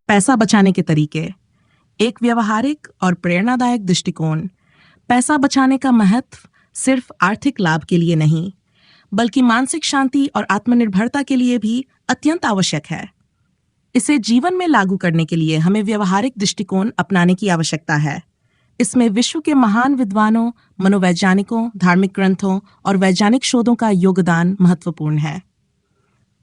पैसा बचाने के तरीके। एक व्यवहारिक और प्रेरणादायक दृष्टिकोण। पैसा बचाने का महत्व सिर्फ आर्थिक लाभ के लिए नहीं, बल्कि मानसिक शांति और आत्मनिर्भरता के लिए भी अत्यंत आवश्यक है। इसे जीवन में लागू करने के लिए हमें व्यवहारिक दृष्टिकोण अपनाने की आवश्यकता है। इसमें विश्व के महान विद्वानों, मनोवैज्ञानिकों, धार्मिक ग्रंथों और वैज्ञानिक शोधों का योगदान महत्वपूर्ण है।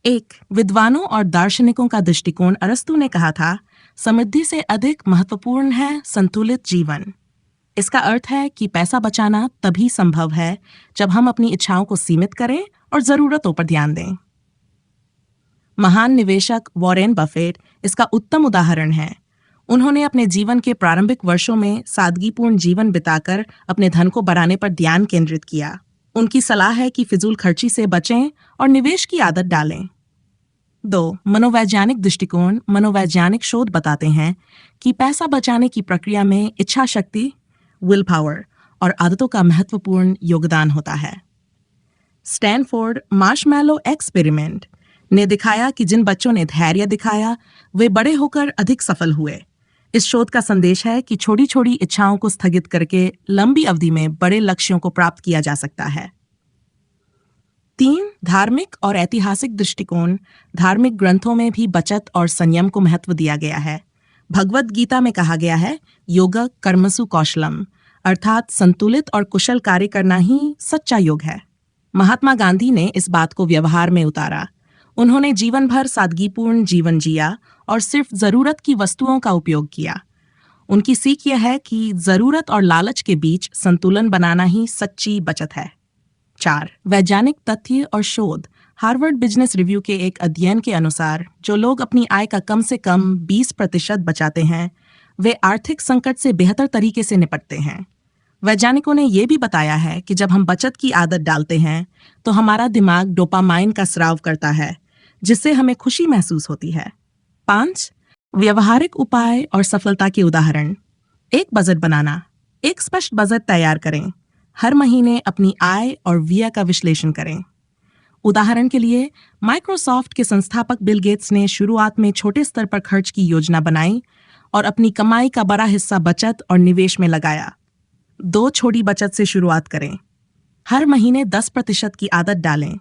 एक विद्वानों और दार्शनिकों का दृष्टिकोण। अरस्तू ने कहा था, समृद्धि से अधिक महत्वपूर्ण है संतुलित जीवन। इसका अर्थ है कि पैसा बचाना तभी संभव है जब हम अपनी इच्छाओं को सीमित करें और जरूरतों पर ध्यान दें। महान निवेशक वॉरेन बफेट इसका उत्तम उदाहरण है। उन्होंने अपने जीवन के प्रारंभिक वर्षों में सादगीपूर्ण जीवन बिताकर अपने धन को बढ़ाने पर ध्यान केंद्रित किया। उनकी सलाह है कि फिजूल खर्ची से बचें और निवेश की आदत डालें। 2. मनोवैज्ञानिक दृष्टिकोण। मनोवैज्ञानिक शोध बताते हैं कि पैसा बचाने की प्रक्रिया में इच्छा शक्ति, विल पावर और आदतों का महत्वपूर्ण योगदान होता है। स्टैनफोर्ड मार्शमैलो एक्सपेरिमेंट ने दिखाया कि जिन बच्चों ने धैर्य दिखाया वे बड़े होकर अधिक सफल हुए। इस शोध का संदेश है कि छोटी छोटी इच्छाओं को स्थगित करके लंबी अवधि में बड़े लक्ष्यों को प्राप्त किया जा सकता है। 3. धार्मिक और ऐतिहासिक दृष्टिकोण। धार्मिक ग्रंथों में भी बचत और संयम को महत्व दिया गया है। भगवद गीता में कहा गया है, योग कर्मसु कौशलम, अर्थात संतुलित और कुशल कार्य करना ही सच्चा योग है। महात्मा गांधी ने इस बात को व्यवहार में उतारा। उन्होंने जीवन भर सादगीपूर्ण जीवन जिया और सिर्फ जरूरत की वस्तुओं का उपयोग किया। उनकी सीख यह है कि जरूरत और लालच के बीच संतुलन बनाना ही सच्ची बचत है। 4. वैज्ञानिक तथ्य और शोध। हार्वर्ड बिजनेस रिव्यू के एक अध्ययन के अनुसार जो लोग अपनी आय का कम से कम 20% बचाते हैं वे आर्थिक संकट से बेहतर तरीके से निपटते हैं। वैज्ञानिकों ने यह भी बताया है कि जब हम बचत की आदत डालते हैं तो हमारा दिमाग डोपामाइन का स्राव करता है, जिससे हमें खुशी महसूस होती है। 5. व्यवहारिक उपाय और सफलता के उदाहरण। एक बजट बनाना। एक स्पष्ट बजट तैयार करें। हर महीने अपनी आय और व्यय का विश्लेषण करें। उदाहरण के लिए, माइक्रोसॉफ्ट के संस्थापक बिल गेट्स ने शुरुआत में छोटे स्तर पर खर्च की योजना बनाई और अपनी कमाई का बड़ा हिस्सा बचत और निवेश में लगाया। 2 छोटी बचत से शुरुआत करें। हर महीने 10% की आदत डालें।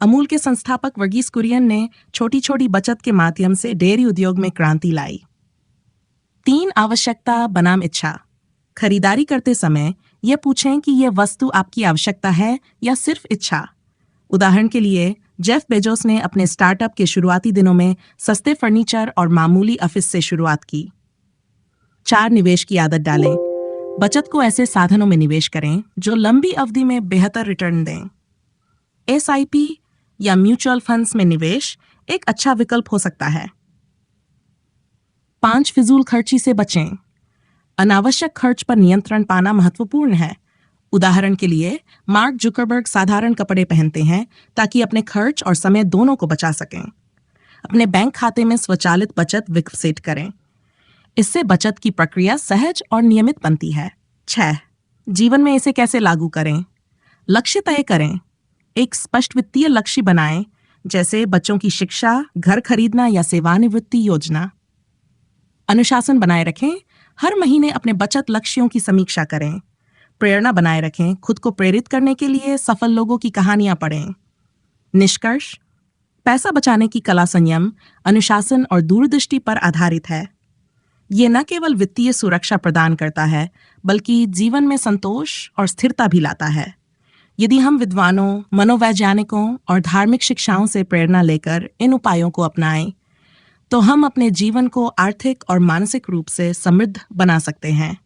अमूल के संस्थापक वर्गीस कुरियन ने छोटी छोटी बचत के माध्यम से डेयरी उद्योग में क्रांति लाई। 3. आवश्यकता बनाम इच्छा। खरीदारी करते समय यह पूछें कि यह वस्तु आपकी आवश्यकता है या सिर्फ इच्छा। उदाहरण के लिए, जेफ बेजोस ने अपने स्टार्टअप के शुरुआती दिनों में सस्ते फर्नीचर और मामूली ऑफिस से शुरुआत की। 4. निवेश की आदत डालें। बचत को ऐसे साधनों में निवेश करें जो लंबी अवधि में बेहतर रिटर्न दें। SIP या म्यूचुअल फंड्स में निवेश एक अच्छा विकल्प हो सकता है। 5. फिजूल खर्ची से बचें। अनावश्यक खर्च पर नियंत्रण पाना महत्वपूर्ण है। उदाहरण के लिए, मार्क जुकरबर्ग साधारण कपड़े पहनते हैं ताकि अपने खर्च और समय दोनों को बचा सकें। अपने बैंक खाते में स्वचालित बचत विकसित करें। इससे बचत की प्रक्रिया सहज और नियमित बनती है। 6. जीवन में इसे कैसे लागू करें। लक्ष्य तय करें। एक स्पष्ट वित्तीय लक्ष्य बनाएं, जैसे बच्चों की शिक्षा, घर खरीदना या सेवानिवृत्ति योजना। अनुशासन बनाए रखें। हर महीने अपने बचत लक्ष्यों की समीक्षा करें। प्रेरणा बनाए रखें। खुद को प्रेरित करने के लिए सफल लोगों की कहानियां पढ़ें। निष्कर्ष, पैसा बचाने की कला संयम, अनुशासन और दूरदृष्टि पर आधारित है। ये न केवल वित्तीय सुरक्षा प्रदान करता है, बल्कि जीवन में संतोष और स्थिरता भी लाता है। यदि हम विद्वानों, मनोवैज्ञानिकों और धार्मिक शिक्षाओं से प्रेरणा लेकर इन उपायों को अपनाएं, तो हम अपने जीवन को आर्थिक और मानसिक रूप से समृद्ध बना सकते हैं।